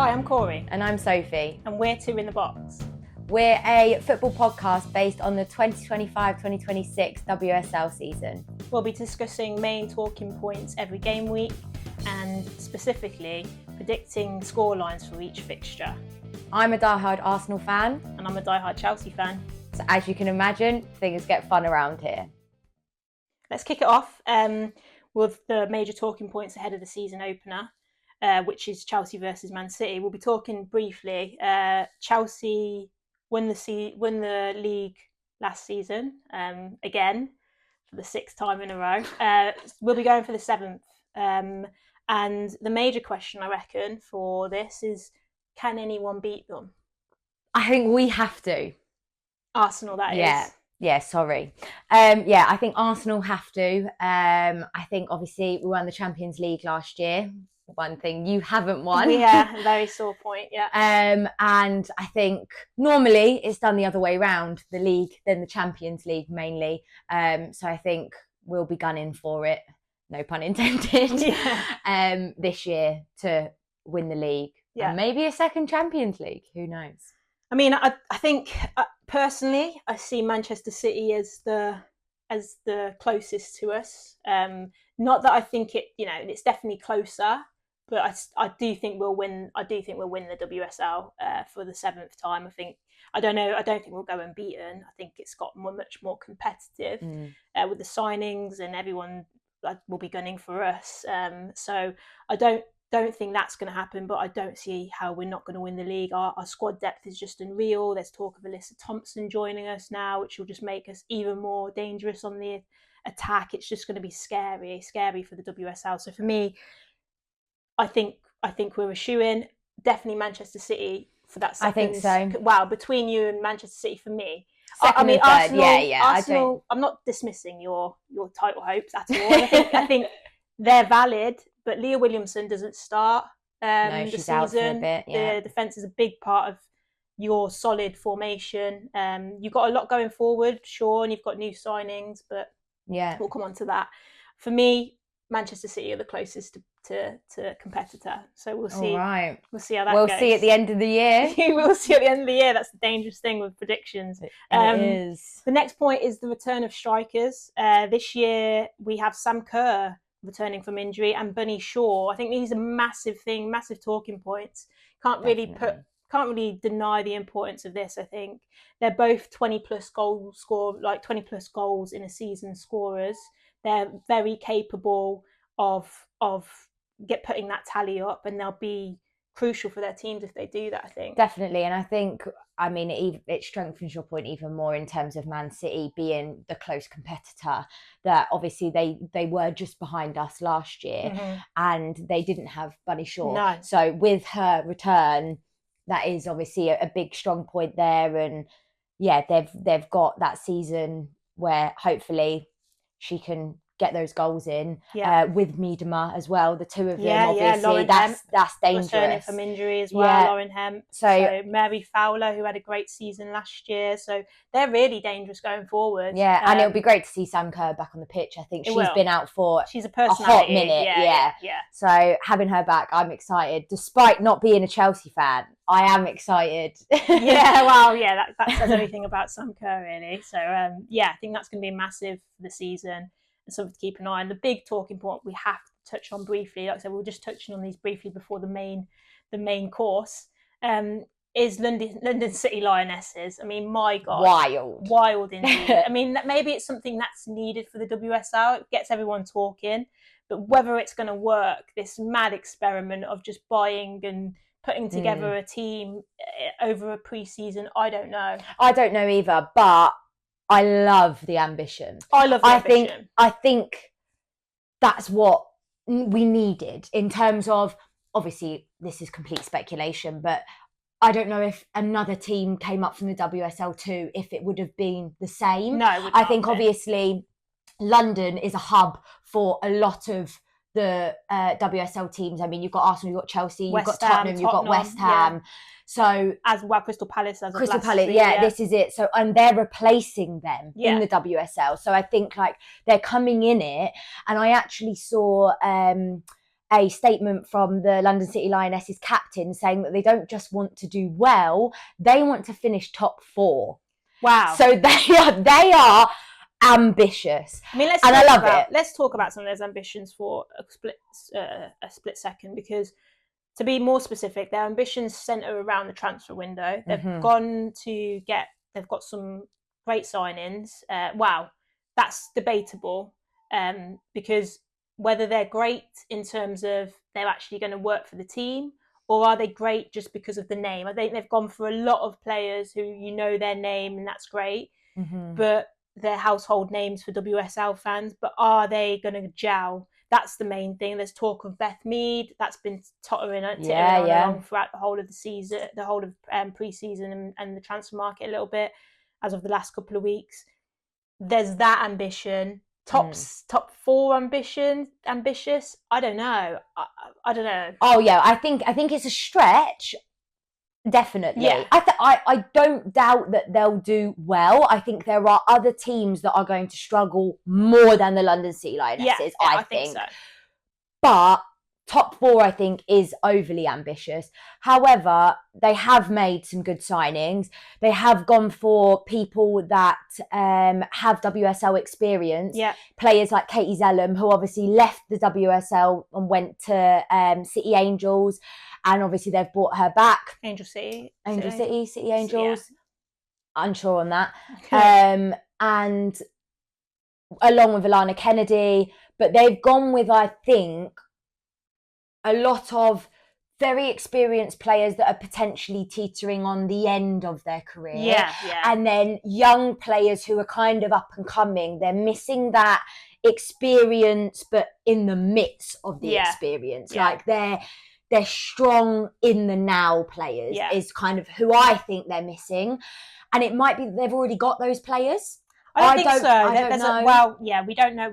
Hi, I'm Corey. And I'm Sophie. And we're Two in the Box. We're a football podcast based on the 2025-2026 WSL season. We'll be discussing main talking points every game week and specifically predicting scorelines for each fixture. I'm a diehard Arsenal fan. And I'm a diehard Chelsea fan. So as you can imagine, things get fun around here. Let's kick it off with the major talking points ahead of the season opener. Which is Chelsea versus Man City. We'll be talking briefly. Chelsea won the league last season, again, for the sixth time in a row. We'll be going for the seventh. And the major question, I reckon, for this is, can anyone beat them? I think we have to. Arsenal, that is. Yeah, sorry. I think Arsenal have to. I think, obviously, we won the Champions League last year. One thing you haven't won. Yeah, very sore point, yeah. And I think normally it's done the other way around, the league, then the Champions League mainly. So I think we'll be gunning for it, no pun intended, this year to win the league. Yeah. And maybe a second Champions League, who knows? I mean, I think personally, I see Manchester City as the closest to us. Not that I think it's definitely closer. But I do think we'll win. I do think we'll win the WSL for the seventh time. I don't think we'll go unbeaten. I think it's got much more competitive with the signings, and everyone will be gunning for us. So I don't think that's going to happen. But I don't see how we're not going to win the league. Our squad depth is just unreal. There's talk of Alyssa Thompson joining us now, which will just make us even more dangerous on the attack. It's just going to be scary for the WSL. So for me, I think we're a shoo-in. Definitely Manchester City for that second. I think so. Wow, between you and Manchester City for me. Second and third. Arsenal. I'm not dismissing your title hopes at all. I think they're valid, but Leah Williamson doesn't start she's the season. Out for a bit, yeah. The defence is a big part of your solid formation. You've got a lot going forward, sure, and you've got new signings, but we'll come on to that. For me, Manchester City are the closest to competitor, so we'll see. Right. We'll see how that goes. We'll see at the end of the year. We'll see at the end of the year. That's the dangerous thing with predictions. It is. The next point is the return of strikers. This year we have Sam Kerr returning from injury and Bunny Shaw. I think these are massive talking points. Can't really deny the importance of this. I think they're both 20 plus goals in a season scorers. They're very capable of putting that tally up, and they'll be crucial for their teams if they do that, I think. Definitely, and I think, it strengthens your point even more in terms of Man City being the close competitor, that obviously they were just behind us last year, and they didn't have Bunny Shaw. No. So with her return, that is obviously a big strong point there, and they've got that season where hopefully she can get those goals in with Miedema as well. The two of them, obviously, that's dangerous. Returning from injury as well, Lauren Hemp. So Mary Fowler, who had a great season last year. So they're really dangerous going forward. Yeah, and it'll be great to see Sam Kerr back on the pitch. I think she's been out for a hot minute. Yeah. So having her back, I'm excited. Despite not being a Chelsea fan, I am excited. That says everything about Sam Kerr, really. So I think that's going to be massive for the season. Something to keep an eye on. The big talking point we have to touch on briefly, like I said, we were just touching on these briefly before the main course, is London City Lionesses. I mean, my God, wild indeed. I mean, maybe it's something that's needed for the WSL. It gets everyone talking, but whether it's going to work, this mad experiment of just buying and putting together a team over a pre-season, I don't know. I don't know either, but I love the ambition. I think that's what we needed in terms of, obviously, this is complete speculation, but I don't know if another team came up from the WSL too, if it would have been the same. No, it would not. I think, obviously, London is a hub for a lot of the WSL teams. I mean, you've got Arsenal, you've got Chelsea, you've got Tottenham, you've got West Ham. Yeah. So as well, Crystal Palace this is it. So, and they're replacing them in the WSL. So I think they're coming in it. And I actually saw a statement from the London City Lionesses captain saying that they don't just want to do well, they want to finish top 4. Wow. So they are ambitious. I mean, let's talk about some of those ambitions for a split second, because to be more specific, their ambitions centre around the transfer window. They've they've got some great signings. Wow, that's debatable, because whether they're great in terms of they're actually going to work for the team, or are they great just because of the name? I think they've gone for a lot of players who their name, and that's great, but they're household names for WSL fans. But are they going to gel? That's the main thing. There's talk of Beth Mead. That's been tittering along throughout the whole of the season, the whole of pre-season and the transfer market a little bit as of the last couple of weeks. There's that ambition. Top 4 ambitious. I don't know. I don't know. Oh yeah, I think it's a stretch. Definitely. Yeah. I don't doubt that they'll do well. I think there are other teams that are going to struggle more than the London City Lionesses. I think so. But top 4, I think, is overly ambitious. However, they have made some good signings. They have gone for people that have WSL experience. Yeah. Players like Katie Zellum, who obviously left the WSL and went to City Angels. And obviously they've brought her back. City Angels. Yeah. Unsure on that. Okay. And along with Alana Kennedy. But they've gone with, I think, a lot of very experienced players that are potentially teetering on the end of their career. Yeah. And then young players who are kind of up and coming. They're missing that experience, but in the midst of the experience. Yeah. Like they're strong in the now players is kind of who I think they're missing. And it might be that they've already got those players. I don't think so. I don't know. We don't know.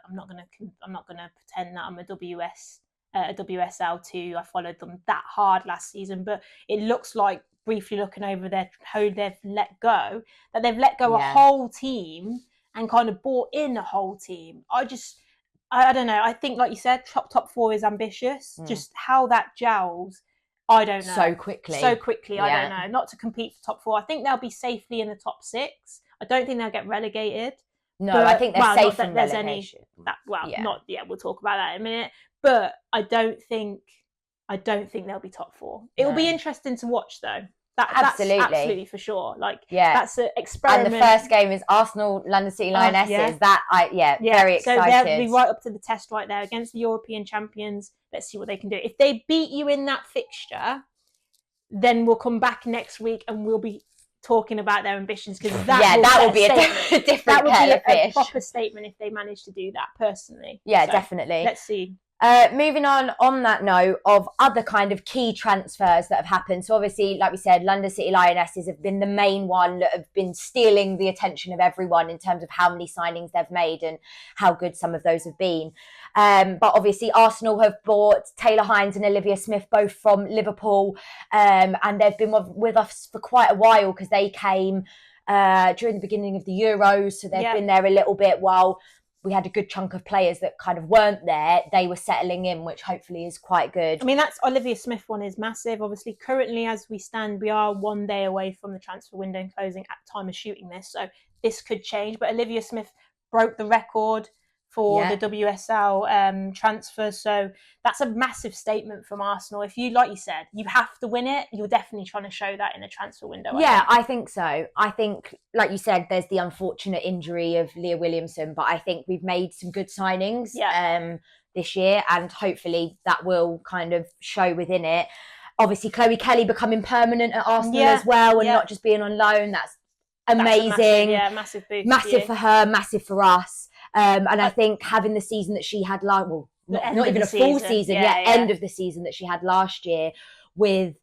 I'm not going to pretend that I'm a WSL 2. I followed them that hard last season, but it looks like, briefly looking over how they've let go a whole team and kind of brought in a whole team. I don't know. I think, like you said, top 4 is ambitious. Just how that gels, I don't know. So quickly, I don't know. Not to compete for top 4. I think they'll be safely in the top 6. I don't think they'll get relegated. No, I think they're safe from relegation. We'll talk about that in a minute. But I don't think they'll be top 4. It will be interesting to watch, though. That's absolutely for sure. That's an experiment. And the first game is Arsenal London City Lionesses. Very excited. So they'll be right up to the test right there against the European champions. Let's see what they can do. If they beat you in that fixture, then we'll come back next week and we'll be talking about their ambitions, because that will be a different a proper statement if they manage to do that. Personally, definitely. Let's see. Moving on that note of other kind of key transfers that have happened. So obviously, like we said, London City Lionesses have been the main one that have been stealing the attention of everyone in terms of how many signings they've made and how good some of those have been. But obviously, Arsenal have bought Taylor Hines and Olivia Smith, both from Liverpool. And they've been with us for quite a while, because they came during the beginning of the Euros. So they've been there a little bit while we had a good chunk of players that kind of weren't there. They were settling in, which hopefully is quite good. I mean, that's Olivia Smith one is massive. Obviously, currently as we stand, we are 1 day away from the transfer window closing at time of shooting this. So this could change. But Olivia Smith broke the record for the WSL transfer. So that's a massive statement from Arsenal. If you, like you said, you have to win it, you're definitely trying to show that in the transfer window. I think so. I think, like you said, there's the unfortunate injury of Leah Williamson, but I think we've made some good signings this year, and hopefully that will kind of show within it. Obviously, Chloe Kelly becoming permanent at Arsenal as well, and not just being on loan. That's amazing. Massive boost. Massive for her, massive for us. And I think having the season that she had not even a full season, end of the season that she had last year, with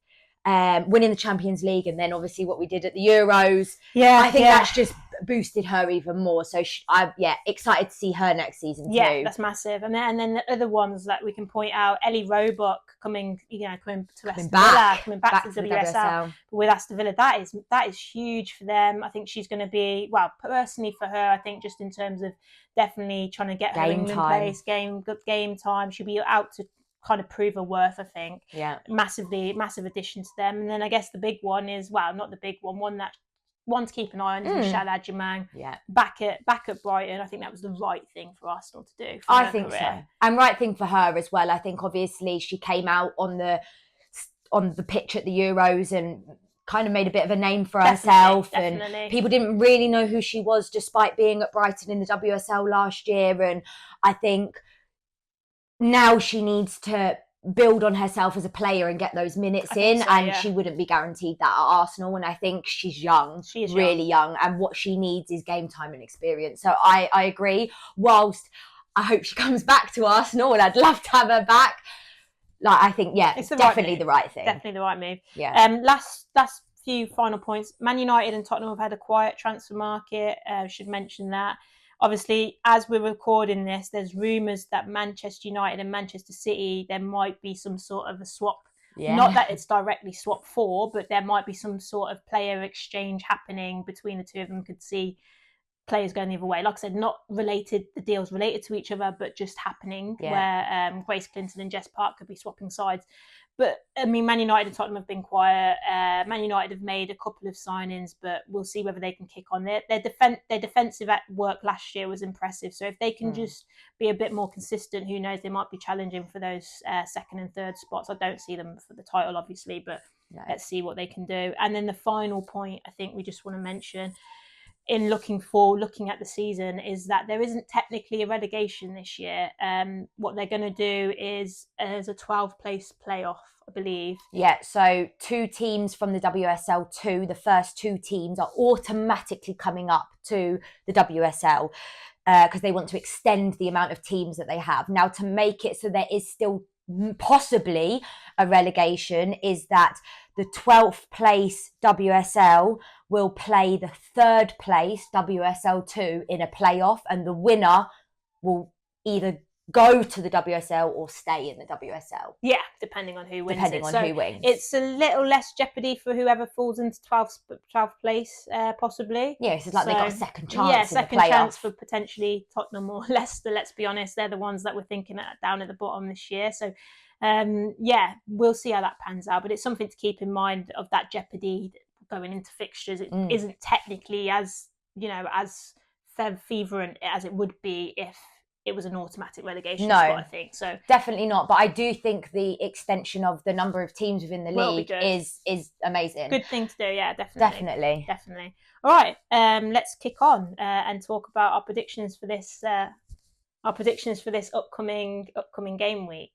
winning the Champions League, and then obviously what we did at the Euros. I think that's just boosted her even more. So I'm excited to see her next season too. Yeah, that's massive. And then the other ones that we can point out, Ellie Roebuck coming to Aston Villa, coming back to the WSL with Aston Villa. That is huge for them. I think she's going to be, well, personally for her, I think just in terms of definitely trying to get her England place, game time. She'll be out to kind of prove her worth, I think. Yeah. Massive addition to them. And then I guess the big one is, well, not the big one to keep an eye on is Michelle Adjumang. Yeah. Back at Brighton. I think that was the right thing for Arsenal to do. I think so. And right thing for her as well. I think obviously she came out on the pitch at the Euros and kind of made a bit of a name for herself. Definitely. And people didn't really know who she was despite being at Brighton in the WSL last year. And I think now she needs to build on herself as a player and get those minutes in, and she wouldn't be guaranteed that at Arsenal. And I think she's young. She is really young, and what she needs is game time and experience. So I agree. Whilst I hope she comes back to Arsenal, and I'd love to have her back. Like, I think, it's definitely the right thing. Definitely the right move. Yeah. Last few final points. Man United and Tottenham have had a quiet transfer market. Should mention that. Obviously, as we're recording this, there's rumours that Manchester United and Manchester City, there might be some sort of a swap. Yeah. Not that it's directly swap for, but there might be some sort of player exchange happening between the two of them. Could see players going the other way. Like I said, not related, the deals related to each other, but just happening where Grace Clinton and Jess Park could be swapping sides. But, I mean, Man United and Tottenham have been quiet. Man United have made a couple of signings, but we'll see whether they can kick on. Their defensive work last year was impressive. So if they can just be a bit more consistent, who knows, they might be challenging for those second and third spots. I don't see them for the title, obviously, but let's see what they can do. And then the final point I think we just want to mention in looking at the season is that there isn't technically a relegation this year. What they're going to do is as a 12-place playoff, I believe. Yeah, so 2 teams from the WSL2, the first 2 teams are automatically coming up to the WSL because they want to extend the amount of teams that they have. Now, to make it so there is still possibly a relegation is that the 12th place WSL will play the 3rd place WSL2 in a playoff, and the winner will either go to the WSL or stay in the WSL. Yeah, depending on who wins. Who wins. It's a little less jeopardy for whoever falls into 12th place, possibly. Yeah, it's like they got a second chance. Yeah, second chance for potentially Tottenham or Leicester. Let's be honest, they're the ones that we're thinking down at the bottom this year. So, we'll see how that pans out. But it's something to keep in mind of that jeopardy going into fixtures. It isn't technically as fervent as it would be if it was an automatic relegation spot, I think. So definitely not. But I do think the extension of the number of teams within the league is amazing. Good thing to do, yeah, definitely. All right, let's kick on and talk about our predictions for this. Upcoming game week.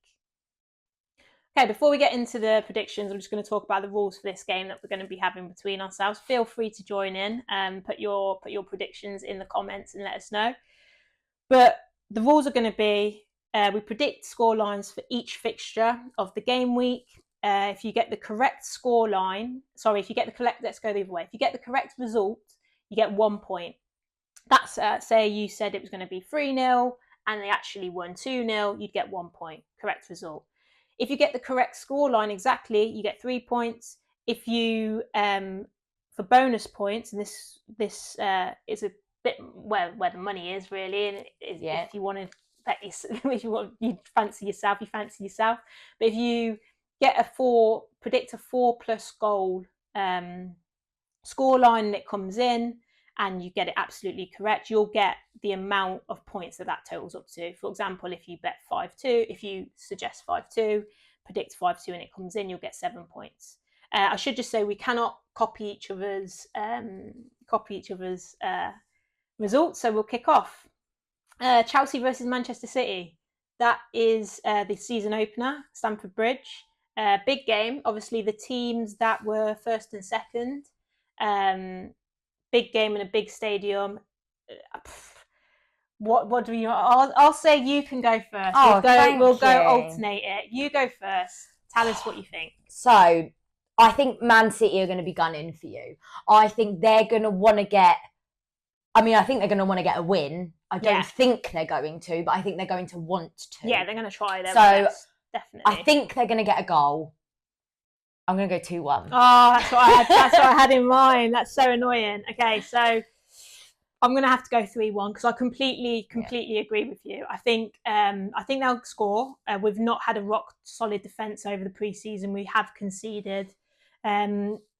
Okay, before we get into the predictions, I'm just going to talk about the rules for this game that we're going to be having between ourselves. Feel free to join in and put your predictions in the comments and let us know. But the rules are going to be, we predict score lines for each fixture of the game week. If you get the correct let's go the other way. If you get the correct result, you get 1 point. That's, say you said it was going to be 3-0 and they actually won 2-0, you'd get 1 point. Correct result. If you get the correct score line exactly, you get 3 points. If you, for bonus points, and this is a bit where the money is really, and if you want to bet you fancy yourself. But if you get predict a 4+ goal score line that comes in, and you get it absolutely correct, you'll get the amount of points that totals up to. For example, if you bet 5-2, if you suggest 5-2, predict 5-2 and it comes in, you'll get 7 points. I should just say we cannot copy each other's results, so we'll kick off. Chelsea versus Manchester City. That is the season opener, Stamford Bridge. Big game. Obviously, the teams that were first and second. Big game in a big stadium. What do you? I'll say you can go first. Oh, we'll go alternate it. You go first. Tell us what you think. So, I think Man City are going to be gunning for you. I think they're going to want to get I mean, I think they're going to want to get a win. I don't think they're going to, but I think they're going to want to. Yeah, they're going to try their best, definitely. I think they're going to get a goal. I'm going to go 2-1. Oh, that's what I had in mind. That's so annoying. Okay, so I'm going to have to go 3-1 because I completely agree with you. I think they'll score. We've not had a rock solid defence over the pre-season. We have conceded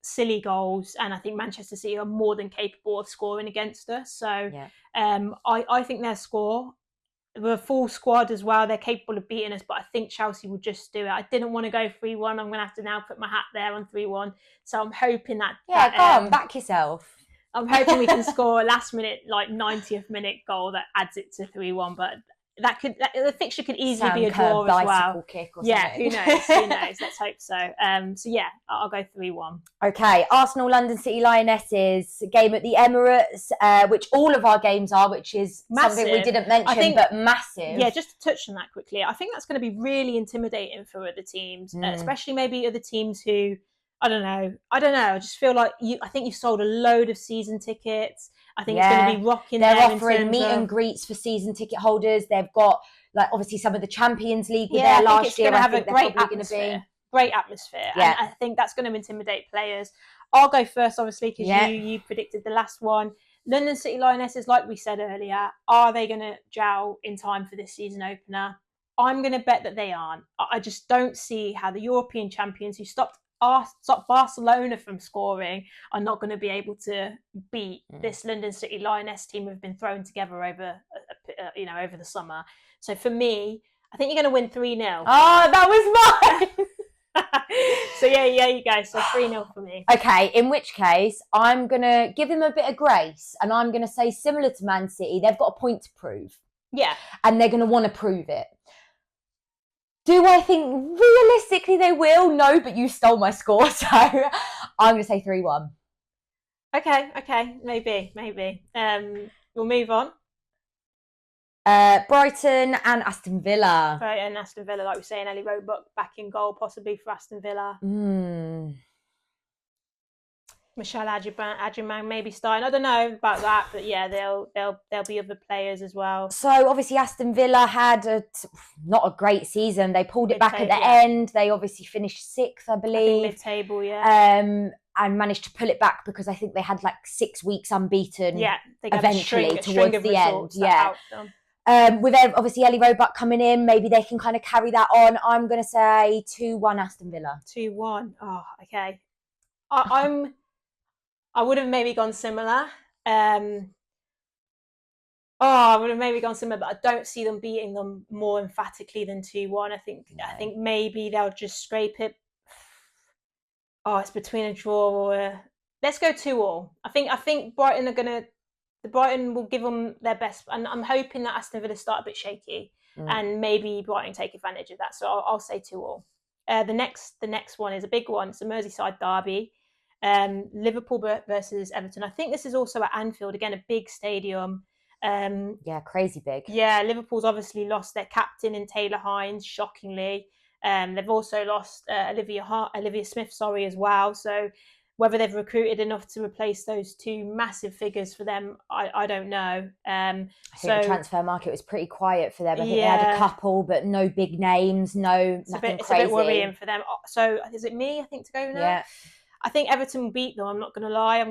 silly goals, and I think Manchester City are more than capable of scoring against us. So I think they'll score. We're a full squad as well. They're capable of beating us, but I think Chelsea will just do it. I didn't want to go 3-1. I'm going to have to now put my hat there on 3-1. So I'm hoping that... Yeah, come on, back yourself. I'm hoping we can score a last minute, like 90th minute goal that adds it to 3-1, but the fixture could easily be a draw as well. Kick or something. Who knows? Let's hope so. So yeah, I'll go 3-1. Okay, Arsenal, London City Lionesses, game at the Emirates, which all of our games are, which is massive. Something we didn't mention, but massive. Yeah, just to touch on that quickly, I think that's going to be really intimidating for other teams, especially maybe other teams who, I don't know. I just feel like I think you've sold a load of season tickets. I think it's going to be rocking. They're offering meet and greets for season ticket holders. They've got obviously some of the Champions League were there last year. I think great atmosphere. Great atmosphere. Yeah. And I think that's going to intimidate players. I'll go first, obviously, because you predicted the last one. London City Lionesses, like we said earlier, are they going to gel in time for this season opener? I'm going to bet that they aren't. I just don't see how the European champions who stopped Barcelona from scoring are not going to be able to beat this London City Lioness team who've been thrown together over the summer. So for me, I think you're going to win 3-0. Oh, that was mine. So yeah, you go. So 3-0 for me. Okay, in which case I'm going to give them a bit of grace, and I'm going to say, similar to Man City, they've got a point to prove. Yeah. And they're going to want to prove it. Do I think realistically they will? No, but you stole my score, so I'm going to say 3-1. Okay, maybe. We'll move on. Brighton and Aston Villa. Brighton and Aston Villa, like we say, and Ellie Roebuck back in goal, possibly for Aston Villa. Michelle Adjumang maybe starting. I don't know about that, but yeah, there'll be other players as well. So obviously Aston Villa had not a great season. They pulled it back at the end. They obviously finished 6th, I believe. Mid-table, yeah. And managed to pull it back because I think they had like 6 weeks unbeaten. Yeah, they got eventually a string towards the end. Yeah. With obviously Ellie Roebuck coming in, maybe they can kind of carry that on. I'm going to say 2-1 Aston Villa. 2-1. Oh, okay. I would have maybe gone similar. I would have maybe gone similar, but I don't see them beating them more emphatically than 2-1. I think maybe they'll just scrape it. Oh, it's between a draw or let's go 2-2. I think Brighton will give them their best, and I'm hoping that Aston Villa start a bit shaky, and maybe Brighton take advantage of that. So I'll say 2-2. The next one is a big one. It's a Merseyside derby. Liverpool versus Everton. I think this is also at Anfield, again, a big stadium. Crazy big. Yeah, Liverpool's obviously lost their captain in Taylor Hines, shockingly. They've also lost Olivia Smith, as well. So whether they've recruited enough to replace those two massive figures for them, I don't know. I think the transfer market was pretty quiet for them. I think they had a couple, but no big names, nothing crazy. It's a bit worrying for them. So is it me, I think, to go now? Yeah. I think Everton will beat them. I'm not going to lie. I'm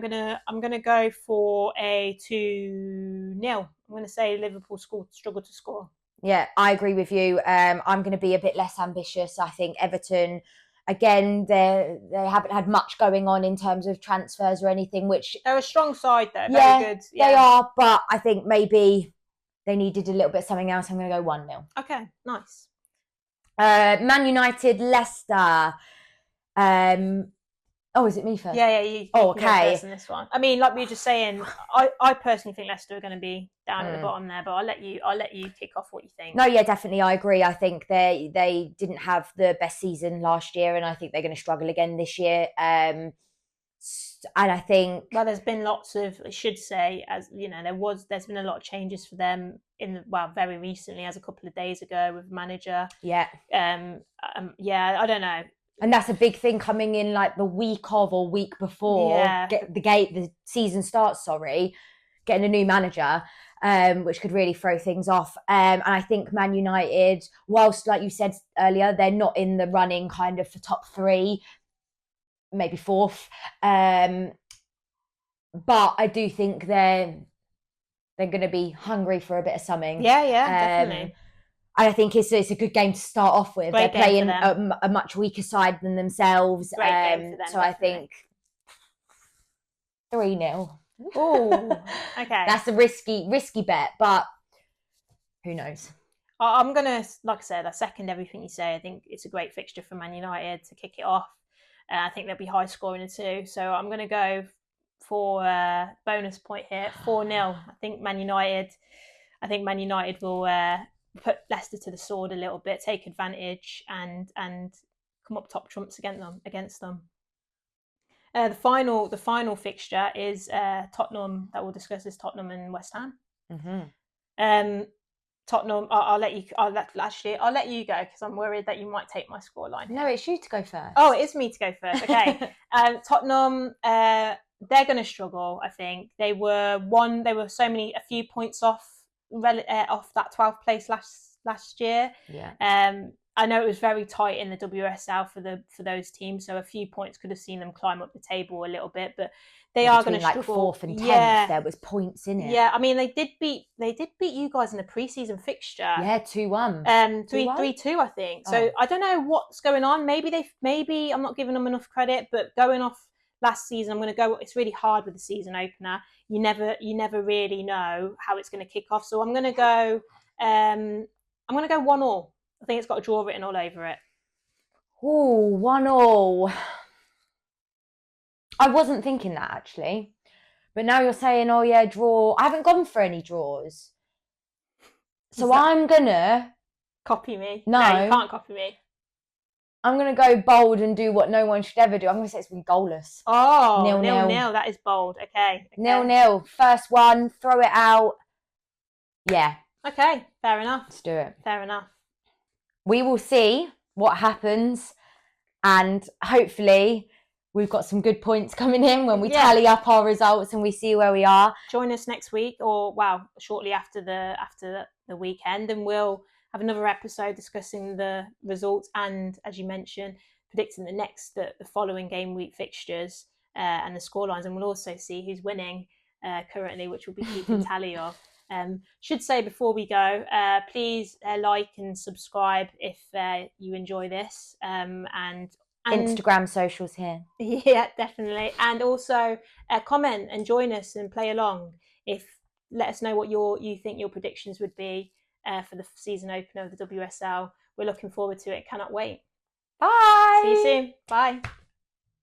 gonna go for a 2-0. I'm going to say Liverpool struggle to score. Yeah, I agree with you. I'm going to be a bit less ambitious. I think Everton, again, they haven't had much going on in terms of transfers or anything. Which they're a strong side, though. Very good. Yeah, they are. But I think maybe they needed a little bit of something else. I'm going to go 1-0. Okay, nice. Man United, Leicester. Oh, is it me first? Yeah, you okay. Go first in this one. I mean, like we were just saying, I personally think Leicester are going to be down at the bottom there, but I'll let you kick off what you think. No, yeah, definitely, I agree. I think they didn't have the best season last year, and I think they're going to struggle again this year. And I think there's been lots of, I should say, as you know, there's been a lot of changes for them very recently, as a couple of days ago with manager. Yeah. I don't know. And that's a big thing coming in like the week of or week before the season starts, getting a new manager, which could really throw things off. And I think Man United, whilst, like you said earlier, they're not in the running kind of for top 3, maybe 4th. But I do think they're going to be hungry for a bit of something. Yeah, definitely. And I think it's a good game to start off with. They're playing a much weaker side than themselves. Great game for them, so definitely. I think 3-0. Oh, okay. That's a risky bet, but who knows? I'm going to, like I said, I second everything you say. I think it's a great fixture for Man United to kick it off. I think they'll be high scoring too. So I'm going to go for a bonus point here, 4-0. I think Man United will put Leicester to the sword a little bit, take advantage, and come up top trumps against them. The final fixture is Tottenham that we'll discuss is Tottenham and West Ham. Mm-hmm. Tottenham, I'll let you go because I'm worried that you might take my scoreline. No, it's you to go first. Oh, it is me to go first. Okay. Tottenham, they're going to struggle. I think they were a few points off that 12th place last year. Yeah. I know it was very tight in the WSL for those teams, so a few points could have seen them climb up the table a little bit, but they are going to struggle. Like 4th and 10th, there was points in it. Yeah, I mean they did beat you guys in the pre-season fixture. Yeah, 2-1. 3-2, I think. So I don't know what's going on. Maybe I'm not giving them enough credit, but going off last season, I'm going to go. It's really hard with the season opener. You never really know how it's going to kick off. So I'm going to go. I'm going to go 1-1. I think it's got a draw written all over it. Oh, 1-1. I wasn't thinking that actually, but now you're saying, oh yeah, draw. I haven't gone for any draws, so I'm gonna copy me. No, you can't copy me. I'm gonna go bold and do what no one should ever do. I'm gonna say it's been goalless. Oh, 0-0. That is bold. Okay. 0-0. First one, throw it out. Yeah. Okay. Fair enough. Let's do it. Fair enough. We will see what happens, and hopefully we've got some good points coming in when we tally up our results and we see where we are. Join us next week, or shortly after the weekend, and we'll have another episode discussing the results and, as you mentioned, predicting the following game week fixtures and the scorelines, and we'll also see who's winning currently, which we'll be keeping tally of. Should say before we go, please like and subscribe if you enjoy this, and Instagram socials here. Yeah, definitely. And also comment and join us and play along. Let us know what you think your predictions would be for the season opener of the WSL. We're looking forward to it. Cannot wait. Bye. See you soon. Bye.